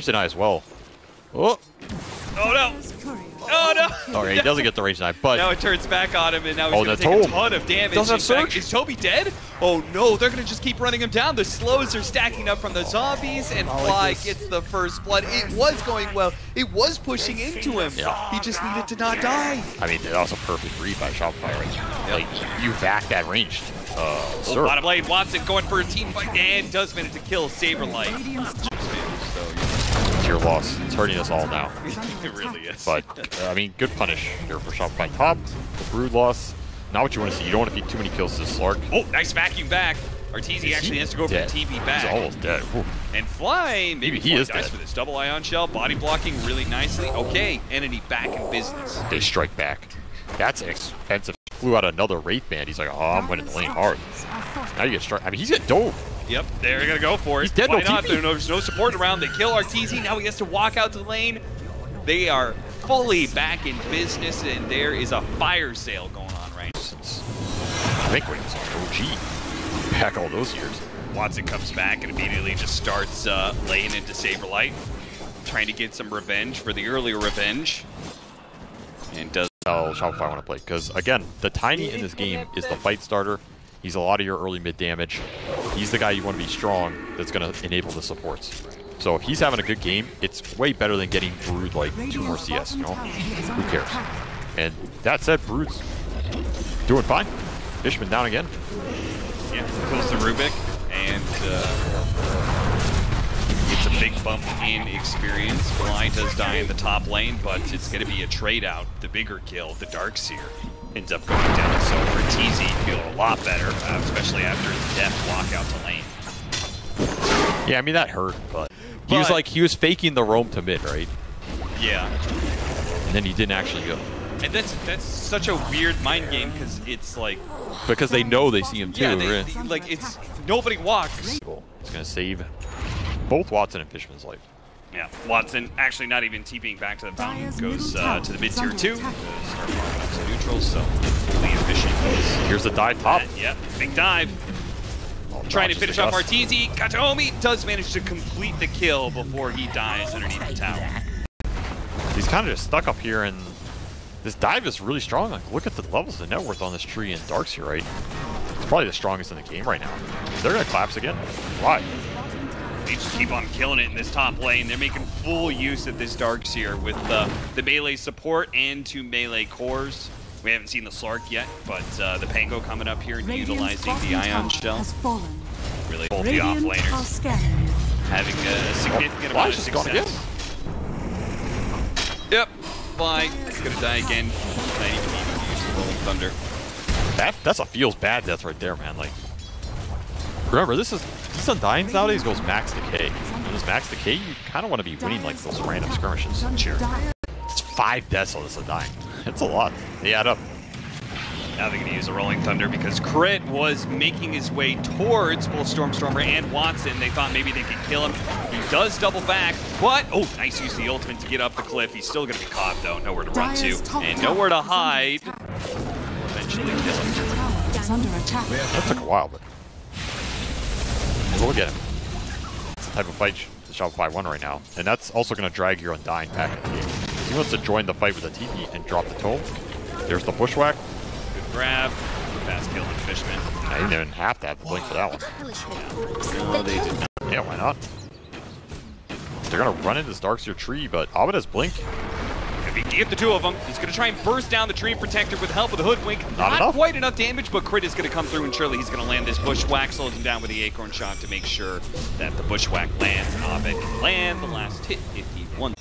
deny as well. Oh! Oh no! Oh no! Alright, he doesn't get the range deny, but now it turns back on him, and now he's going to take a ton of damage. Doesn't have surge. Is Toby dead? Oh no, they're going to just keep running him down. The slows are stacking up from the zombies, and Fly gets the first blood. It was going well. It was pushing into him. Yeah. He just needed to not die. I mean, that was a perfect read by SHOPIFY right now. Like, you back that ranged. Bottom lane, Watson going for a team fight, and does manage to kill Saberlight. It's your loss. It's hurting us all now. It really is. But, I mean, good punish here for SHOPIFY top. The Brood loss. Not what you want to see. You don't want to feed too many kills to Slark. Oh, nice vacuum back. ARTEEZY actually has to go for the TP back. He's almost dead. Whew. And Fly, maybe he is dies dead for this double ion shell, body blocking really nicely. Okay, Entity back in business. They strike back. That's expensive. Flew out another Wraith Band. He's like, oh, I'm winning the lane hard. Now you get struck. I mean, he's getting dove. Yep, they're gonna go for it. He's dead. Why no not? TP. There's no support around. They kill ARTEEZY. Now he has to walk out to the lane. They are fully back in business, and there is a fire sale going on right now. Since I think when he was on OG, back all those years. Watson comes back and immediately just starts laying into Saberlight, trying to get some revenge for the earlier revenge, and does. How SHOPIFY want to play, because again, the Tiny in this game is the fight starter. He's a lot of your early mid damage. He's the guy you want to be strong that's going to enable the supports. So if he's having a good game, it's way better than getting Brood like 2 more CS, you know? Who cares? And that said, Brood's doing fine. Fishman down again. Yeah, kills the Rubik, and it's a big bump in experience. Fly does die in the top lane, but it's going to be a trade out. The bigger kill, the Darkseer, ends up going down. So ARTEEZY feel a lot better, especially after his death walkout to lane. Yeah, I mean that hurt, but he was faking the roam to mid, right? Yeah. And then he didn't actually go. And that's such a weird mind game, because it's like, because they know they see him too. Yeah, like it's nobody walks. It's gonna save both Watson and Fishman's life. Yeah, Watson actually not even TPing back to the fountain, goes to the mid tier 2. Start farming up to neutral, so fully efficient. Here's the dive top. Yep, big dive. Trying to finish off ARTEEZY. Kataomi does manage to complete the kill before he dies underneath the tower. He's kind of just stuck up here, and this dive is really strong. Like, look at the levels of net worth on this tree in Darkseer, right? It's probably the strongest in the game right now. They're gonna collapse again. Why? They just keep on killing it in this top lane. They're making full use of this Darkseer with the melee support and 2 melee cores. We haven't seen the Slark yet, but the Pango coming up here and utilizing the Ion Shell. Really both the offlaners having a significant amount of success. Yep, Fly is going to die again. Not even needing to use the Rolling Thunder. That's a feels bad death right there, man. Like, remember, these Undyings nowadays goes max decay. And this max decay, you kind of want to be winning like those random skirmishes. Sure. It's 5 deaths on this Undying. It's a lot. They add up. Now they're going to use a Rolling Thunder because Crit was making his way towards both Stormstormer and Watson. They thought maybe they could kill him. He does double back, but, oh, nice use of the ultimate to get up the cliff. He's still going to be caught, though. Nowhere to run to and nowhere to hide. Will eventually kill him. That took a while, but we'll get him. It's the type of fight the SHOPIFY won right now, and that's also going to drag your Undying back in the game. He wants to join the fight with a TP and drop the tome. There's the bushwhack. Good grab. Fast kill to Fishman. I didn't even have to have the blink for that one. No, they did not. Yeah, why not? They're going to run into this Darkseer tree, but Abed has blink. If he get the 2 of them, he's going to try and burst down the tree protector with the help of the Hoodwink. Not quite enough damage, but Crit is going to come through, and surely he's going to land this Bushwhack, slows him down with the Acorn Shot to make sure that the Bushwhack lands. Abed can land the last hit if he won.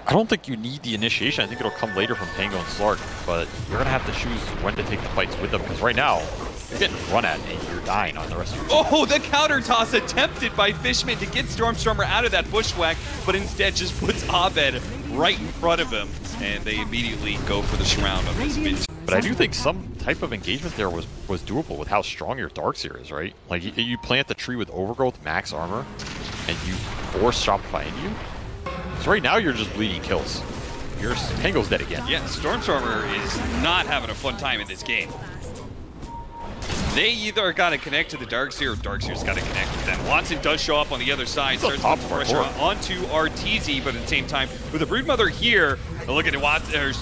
I don't think you need the initiation. I think it'll come later from Pango and Slark, but you're going to have to choose when to take the fights with them, because right now, you're getting run at and you're dying on the rest of your team. Oh, the counter toss attempted by Fishman to get Stormstormer out of that Bushwhack, but instead just puts Abed right in front of him, and they immediately go for the surround on this mid. But I do think some type of engagement there was doable with how strong your Darkseer is, right? Like, you plant the tree with Overgrowth, max armor, and you force SHOPIFY into you. So right now, you're just bleeding kills. Your Pango's dead again. Yeah, Stormstormer is not having a fun time in this game. They either got to connect to the Darkseer or Darkseer's got to connect with them. Watson does show up on the other side, starts to put pressure onto ARTEEZY, but at the same time, with the Broodmother here, look at Watson.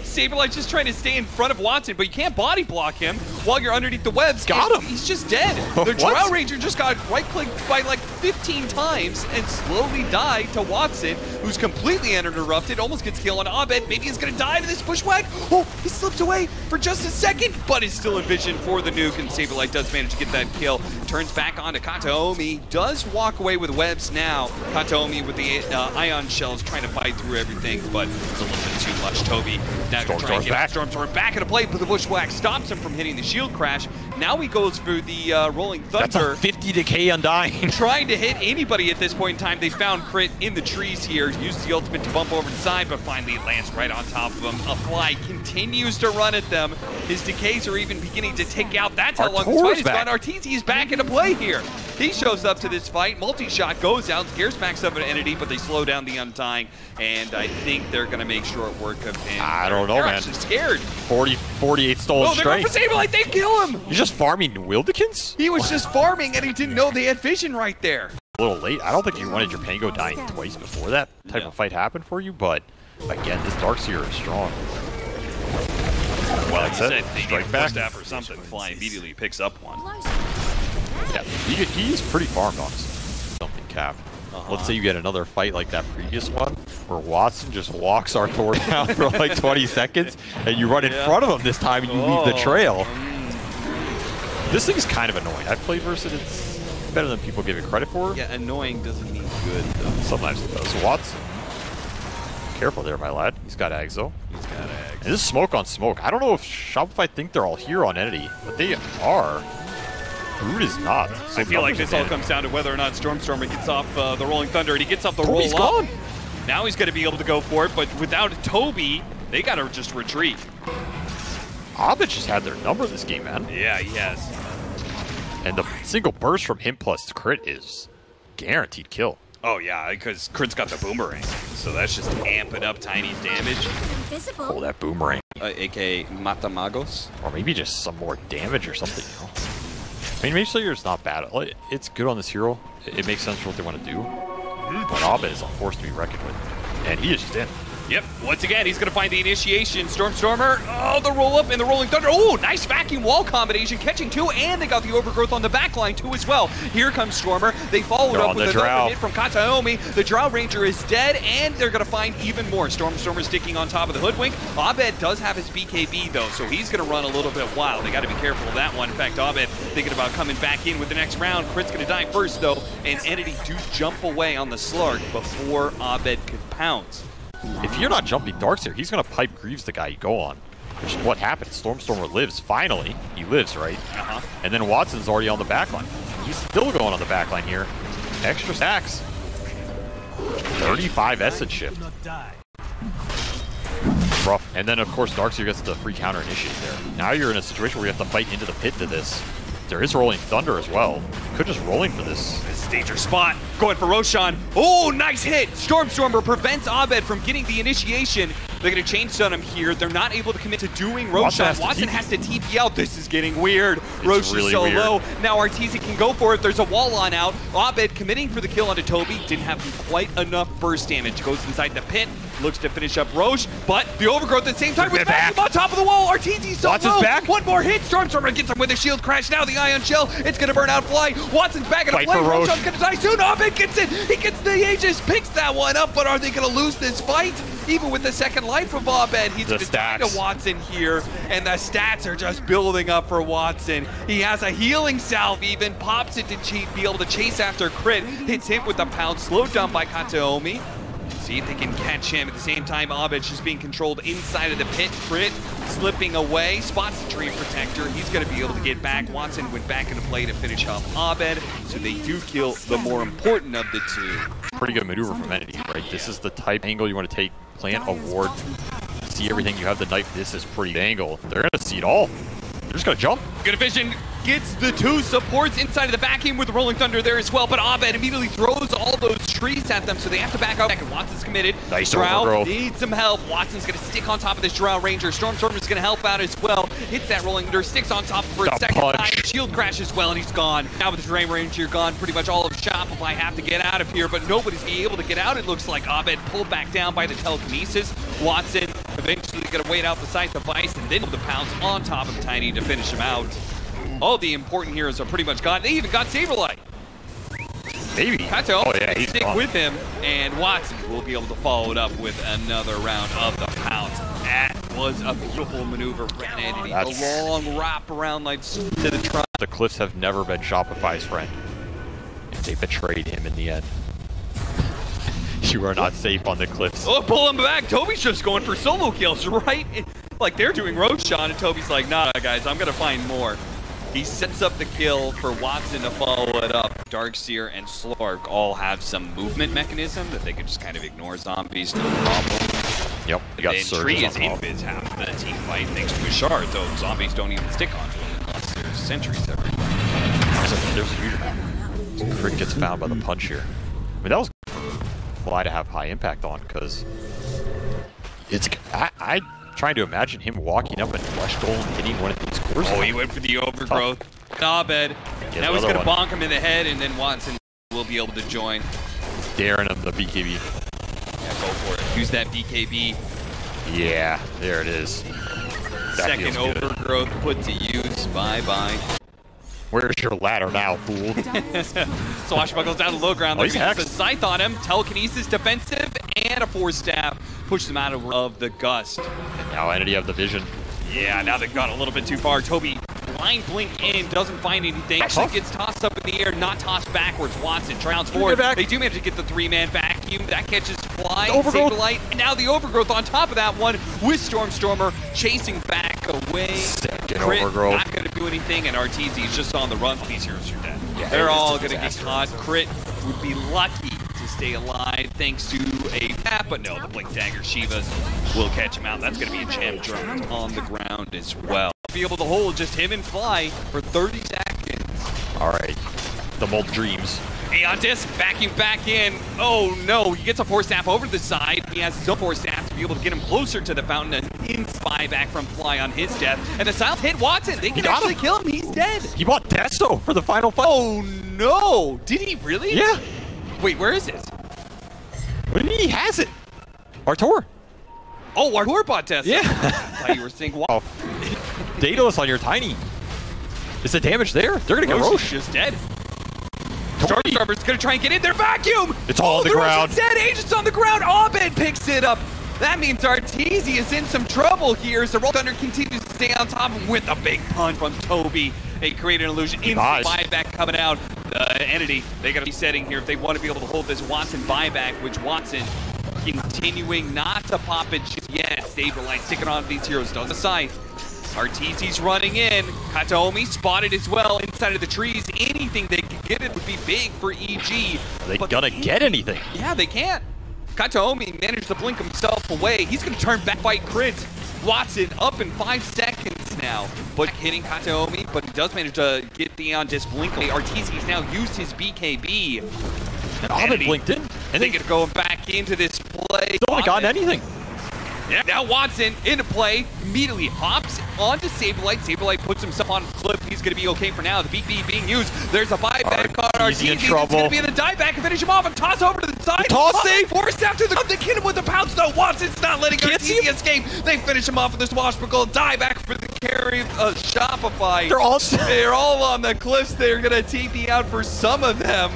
Saberlight's just trying to stay in front of Watson, but you can't body block him while you're underneath the webs. Got him. He's just dead. The Drow Ranger just got right-clicked by like 15 times and slowly died to Watson, who's completely uninterrupted, almost gets killed on Abed. Maybe he's going to die to this bushwhack. Oh, he slipped away for just a second, but is still in vision for the nuke, and Saberlight does manage to get that kill. Turns back on to Kataomi, does walk away with webs now. Kataomi with the ion shells trying to fight through everything, but it's a little bit too much. Toby now going to try and get Stormstorm back into play, but the bushwhack stops him from hitting the shield crash. Now he goes for the Rolling Thunder. That's a 50 decay Undying. Trying to hit anybody at this point in time. They found Crit in the trees here. Uses the ultimate to bump over the side, but finally it lands right on top of him. A fly continues to run at them. His decays are even beginning to tick out. That's how long this fight has gone. ARTEEZY is back into play here. He shows up to this fight. Multi-shot goes out, scares back some of an entity, but they slow down the Undying, and I think they're going to make short work of him. I don't know, they're man. Actually scared. 48 stolen straight. Oh, they're going for Saberlight. They kill him. He's just farming Wildikins? He was just farming, and he didn't know they had vision right there. A little late. I don't think you wanted your Pango dying twice before that type of fight happened for you, but again, this Darkseer is strong. Well, like you said, strike back staff or something. Fly immediately picks up one. Yeah, he's pretty farmed on something, Cap. Let's say you get another fight like that previous one, where Watson just walks Artur down for like 20 seconds, and you run in front of him this time, and you leave the trail. This thing's kind of annoying. I've played versus it. It's better than people give it credit for. Yeah, annoying doesn't mean good, though. Sometimes it does. Watson. Careful there, my lad. He's got Ags, though. He's got Ags. And this is smoke on smoke. I don't know if Shopify think they're all here on Entity, but they are. Brood is not. So I feel like this all comes down to whether or not Stormstormer gets off the Rolling Thunder, and he gets off the roll up. Gone. Now he's going to be able to go for it, but without Toby, they got to just retreat. Abed just had their number this game, man. Yeah, he has. And the single burst from him plus crit is guaranteed kill. Oh, yeah, because Crit's got the boomerang. So that's just amping up Tiny's damage. Invisible. Oh, that boomerang. A.k.a. Matamagos. Or maybe just some more damage or something else. I mean, Mage Slayer is not bad. It's good on this hero. It makes sense for what they want to do. But Abed is a force to be reckoned with. And he is just in. Yep, once again, he's going to find the initiation. Stormstormer, oh, the roll-up and the Rolling Thunder. Oh, nice vacuum wall combination, catching two, and they got the overgrowth on the backline, too, as well. Here comes Stormer. They followed up with another hit from Kataomi. The Drow Ranger is dead, and they're going to find even more. Stormstormer sticking on top of the Hoodwink. Abed does have his BKB, though, so he's going to run a little bit wild. They got to be careful of that one. In fact, Abed thinking about coming back in with the next round. Crit's going to die first, though, and Entity do jump away on the Slurk before Abed could pounce. If you're not jumping Darkseer, he's going to pipe Greaves the guy you go on. Which is what happened. Stormstormer lives. Finally, he lives, right? And then Watson's already on the backline. He's still going on the backline here. Extra stacks. 35 Essence shift. Rough. And then, of course, Darkseer gets the free counter initiate there. Now you're in a situation where you have to fight into the pit to this. There is Rolling Thunder as well. Could just rolling for this. This is a dangerous spot. Going for Roshan. Oh, nice hit. Stormstormer prevents Abed from getting the initiation. They're going to chain stun him here. They're not able to commit to doing Roshan. Watson has to TP out. This is getting weird. Roshan's really so low. Now ARTEEZY can go for it. There's a wall on out. Abed committing for the kill onto Toby. Didn't have quite enough burst damage. Goes inside the pit. Looks to finish up Roche, but the overgrowth at the same time with back on top of the wall. ARTEEZY so low. Back. One more hit. Stormstormer gets him with a shield crash. Now the ion shell. It's going to burn out Fly. Watson's back in a play. Roshan's going to die soon. Abed gets it. He gets the Aegis, picks that one up, but are they going to lose this fight? Even with the second life from Abed, he's going to die to Watson here, and the stats are just building up for Watson. He has a healing salve even, pops it to be able to chase after Crit, hits him with a pounce, slowed down by Kataomi. See if they can catch him. At the same time, Abed's just being controlled inside of the pit. Crit slipping away, spots the tree protector. He's going to be able to get back. Watson went back into play to finish off Abed, so they do kill the more important of the two. Pretty good maneuver from Entity, right? This is the type angle you want to take. Plant a ward, see everything. You have the knife. This is pretty angle. They're going to see it all. They're just going to jump. Good vision. Gets the two supports inside of the vacuum with the Rolling Thunder there as well, but Abed immediately throws all those trees at them, so they have to back up. And Watson's committed. Nice Drow overgrowth. needs some help. Watson's going to stick on top of this Drow Ranger. Stormstormer's going to help out as well. Hits that rolling under, sticks on top for a second time. Shield crash as well, and he's gone. Now with the Drow Ranger gone, pretty much all of SHOPIFY have to get out of here, but nobody's able to get out. It looks like Abed pulled back down by the telekinesis. Watson eventually going to wait out the site device, and then the pounce on top of Tiny to finish him out. All the important heroes are pretty much gone. They even got Saberlight. Maybe. Kato he's stick gone. with him, and Watson will be able to follow it up with another round of the pounce. That was a beautiful maneuver for Entity. A long wrap around like to the trunk. The Cliffs have never been Shopify's friend. They betrayed him in the end. You are not safe on the Cliffs. Oh, pull him back. Toby's just going for solo kills, right? Like they're doing Roshan, and Toby's like, nah, guys, I'm gonna find more. He sets up the kill for Watson to follow it up. Darkseer and Slark all have some movement mechanism that they can just kind of ignore zombies, no problem. Yep, you got Tree is on top. invis half the team fight thanks to his shard, though zombies don't even stick onto him unless there's sentries everywhere. There's a huge crit gets found by the punch here. I mean, that was Fly to have high impact on, because it's I trying to imagine him walking up and flesh goal and hitting one of these cores. Oh, he went for the overgrowth. Abed. Now he's going to bonk him in the head, and then Watson will be able to join. Daring him the BKB. Yeah, go for it. Use that BKB. Yeah, there it is. That Second overgrowth put to use. Bye-bye. Where's your ladder now, fool? Swashbuckles down the low ground. Oh, he's There's a scythe on him. Telekinesis defensive and a force staff. Pushes him out of the gust. And now Entity have the vision. Yeah, now they've gone a little bit too far. Toby, blind blink in, doesn't find anything. Actually gets tossed up in the air, not tossed backwards. Watson rounds forward. They do manage to get the three-man vacuum. That catches Fly, Saberlight, and now the overgrowth on top of that one with Stormstormer chasing back away. Second Crit, overgrowth. not going to do anything, and ARTEEZY is just on the run. These heroes are dead. Yeah, they're all going to get caught. Crit would be lucky to stay alive thanks to a tap, but no, the Blink Dagger Shivas will catch him out. That's going to be a champ drone on the ground as well. Be able to hold just him and Fly for 30 seconds. All right, the mold dreams. Aeon Disc vacuum back in. Oh no, he gets a force staff over to the side. He has his own force staff to be able to get him closer to the fountain and in-spy back from Fly on his death. And the silence hit Watson. They can actually kill him. He's dead. He bought Desto for the final fight. Oh no, did he really? Yeah. Wait, where is it? What do you mean he has it? Artur. Oh, Artur bought Desto. Yeah. I thought you were saying, wow. Oh. Daedalus on your Tiny. Is the damage there? They're going to get Roche. Just dead. Stormstormer's going to try and get in there. Vacuum! It's all on the ground. Dead agents on the ground. Abed picks it up. That means ARTEEZY is in some trouble here. So Roll Thunder continues to stay on top with a big punch from Toby. They create an illusion. Instant buyback coming out. The Entity, they got to be setting here if they want to be able to hold this Watson buyback, which Watson continuing not to pop it just yet. Saberlight sticking on these heroes. Does a scythe. ARTEEZY's running in. Kataomi spotted as well inside of the trees. Anything they could get it would be big for EG. Are they gonna get anything? Yeah, they can't. Kataomi managed to blink himself away. He's gonna turn back, fight crit. Watson up in 5 seconds now. But hitting Kataomi, but he does manage to get the on just blink away. ARTEEZY's now used his BKB. And Abed blinked in. And they get going back into this play. Still haven't gotten anything. Yeah, now Watson into play, immediately hops onto Saberlight. Saberlight puts himself on the cliff. He's going to be okay for now. The BB being used. There's a buyback card. ARTEEZY in trouble. He's going to be in the dieback and finish him off and toss over to the side. Toss save. Forced after the hit him with the pounce. No, Watson's not letting ARTEEZY escape. They finish him off with the swashbuckle. Dieback for the carry of SHOPIFY. They're all on the cliffs. They're going to TP out for some of them.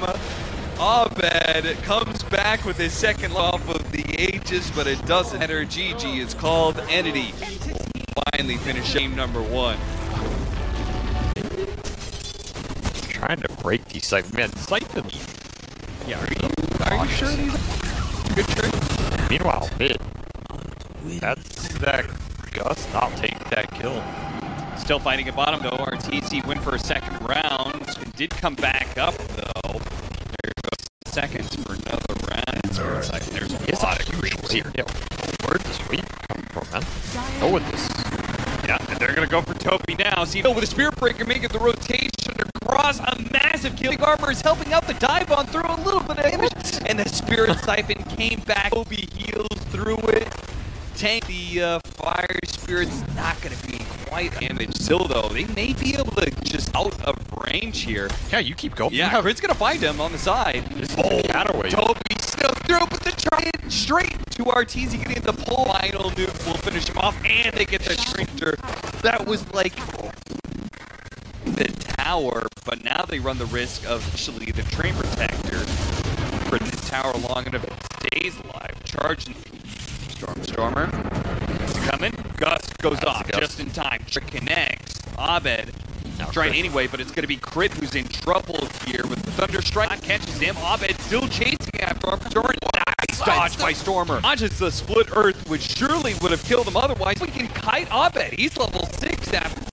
Abed comes back with his second off of the Aegis, but it doesn't matter. GG is called. Entity will finally finish game number 1. Trying to break these siphons. Man, siphons. Yeah, are you sure these are good tricks? Meanwhile, mid. That's that Gus not take that kill. Still fighting at bottom though. ARTEEZY went for a second round. It did come back up though. There goes seconds for another round. There's a lot of creeps here. Yeah. Where'd this wave come from, man? Go with this. Yeah, and they're gonna go for Toby now. See, with a Spirit Breaker making the rotation across. across a massive kill. Big Armor is helping out the dive on through a little bit of damage. And the Spirit Siphon came back. Toby heals through it. Tank the Fire Spirit's not going to be quite damaged. Still, though, they may be able to just out of range here. Yeah, you keep going. Yeah, Crit's going to find him on the side. Cataway. Toby still through, but the try it straight to ARTEEZY, getting the pull. Final nuke will finish him off, and they get the Shrinker. That was like the tower, but now they run the risk of actually the Train Protector for this tower long enough it stays alive. Charging. Stormer is coming. Gust goes off just in time. Connects. Abed trying anyway, but it's going to be Crit who's in trouble here with the Thunder Strike. Catches him. Abed still chasing after him. Nice dodge by Stormer. Dodges the Split Earth, which surely would have killed him otherwise. We can kite Abed. He's level 6 after.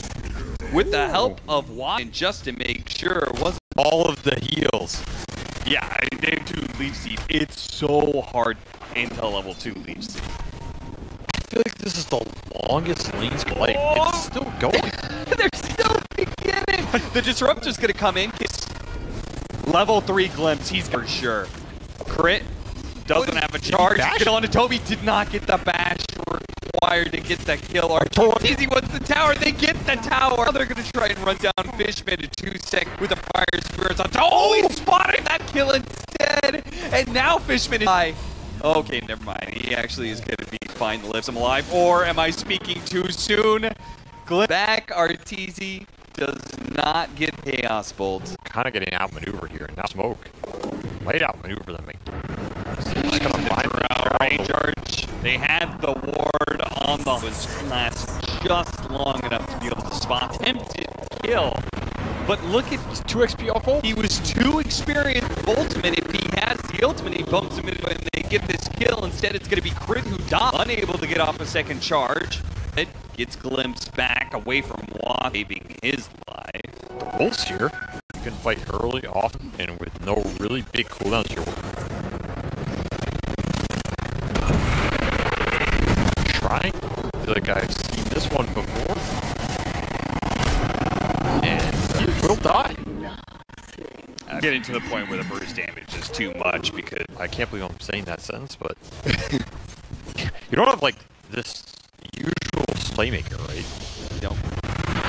With the help of Watson, just to make sure it wasn't all of the heals. Yeah, they have 2 Leech Seed. It's so hard into level 2 Leech Seed. I feel like this is the longest lane's play. It's still going. They're still beginning. The Disruptor's going to come in. Level 3 Glimpse, he's for sure. Crit doesn't have a charge. Get on to Toby, did not get the bash required to get that kill. ARTEEZY wants the tower, they get the tower. Now they're going to try and run down Fishman in 2 seconds with the Fire Spirits on top. Oh, he spotted that kill instead. And now Fishman is high. Okay, never mind. He actually is going to be fine to live him alive. Or am I speaking too soon? Back, ARTEEZY does not get Chaos Bolt. Kind of getting outmaneuvered here. Now Smoke might outmaneuver them. Just gonna find out range arch. They had the ward on the last just long enough to be able to spot. Tempted kill. But look at 2 XP off ult. He was too experienced with ultimate. If he has the ultimate, he bumps him in and they get this kill. Instead, it's going to be Crit who dies, unable to get off a second charge. It gets glimpsed back away from Watt, saving his life. The Wolves here. You can fight early, often, and with no really big cooldowns here. Trying. I feel like I've seen this one before. And he will die. Getting to the point where the burst damage is too much because I can't believe I'm saying that sentence, but you don't have like this usual playmaker, right? No.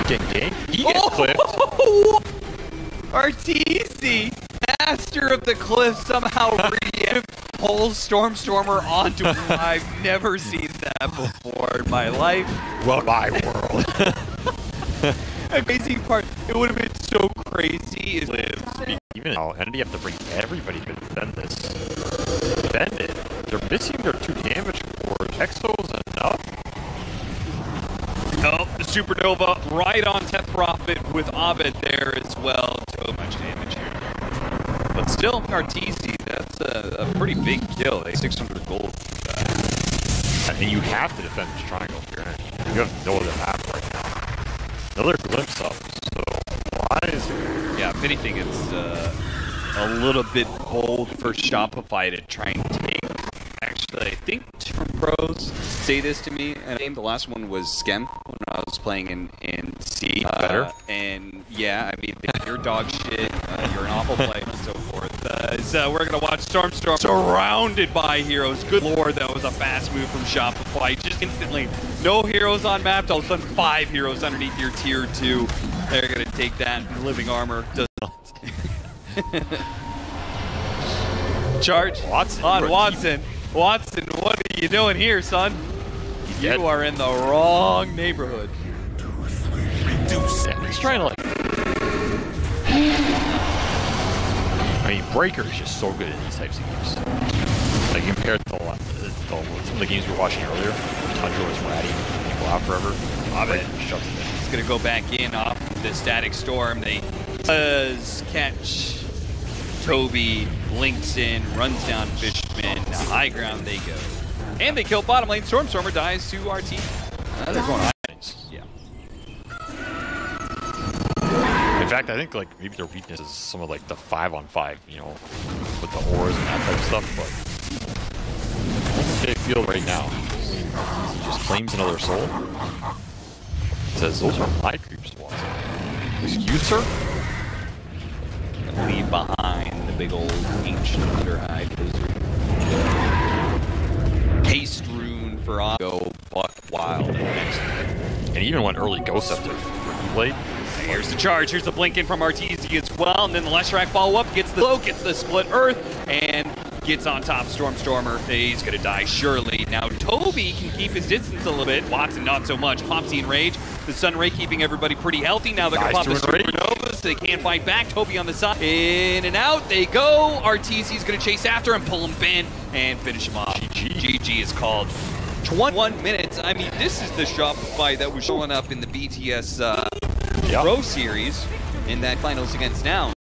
Getting ganked. He gets clipped. ARTEEZY, master of the cliff, somehow pulls Stormer onto him. I've never seen that before in my life. Well, my world. Amazing part, it would have been so crazy is even now, and you have to bring everybody to defend this. Defend it. They're missing their 2 damage cores. Exo's enough. Oh, the Supernova right on Teth Prophet with Abed there as well. So much damage here. But still, ARTEEZY, that's a pretty big kill. They 600 gold. And you have to defend this triangle here. You have no other map right now. Another glimpse up. So why is it? Yeah, if anything, it's a little bit bold for Shopify to try and take. Actually, I think 2 pros say this to me. And the last one was Skem when I was playing in C. Better. And yeah, I mean, you're dog shit. You're an awful player and so forth. So we're gonna watch Storm surrounded by heroes. Good lord, that was a fast move from Shopify. Just instantly, no heroes on map. All of a sudden, 5 heroes underneath your tier 2. They're gonna take that. Living armor does not. Charge on Watson. Watson, what are you doing here, son? You are in the wrong neighborhood. He's trying to like. I mean, Breaker is just so good in these types of games. Like compared to some of the games we were watching earlier, Tundra was ratty, people out forever. Abed shuts it in. He's gonna go back in off the Static Storm. They does catch Toby, blinks in, runs down Fishman. High ground they go. And they kill bottom lane. Stormer dies to ARTEEZY. They're going high. Yeah. In fact, I think like maybe their weakness is some of like the 5-on-5, you know, with the ores and that type of stuff. But they feel right now, he just claims another soul. Says those are my creeps to watch. Excuse her. leave behind the big old ancient Underhide Blizzard. Haste rune for go buck wild in the next. And he even went early Ghost Scepter when he played. Here's the charge. Here's the blink in from ARTEEZY as well. And then the Leshrac follow-up gets the low, gets the split earth, and gets on top Stormstormer. He's going to die surely. Now Toby can keep his distance a little bit. Watson not so much. Popsy Enrage. The Sun Ray keeping everybody pretty healthy. Now they're going to pop the Supernovas. They can't fight back. Toby on the side. In and out they go. ARTEEZY's going to chase after him, pull him in, and finish him off. GG is called. 21 minutes. I mean, this is the Shopify that was showing up in the BTS Pro Series in that finals against Now.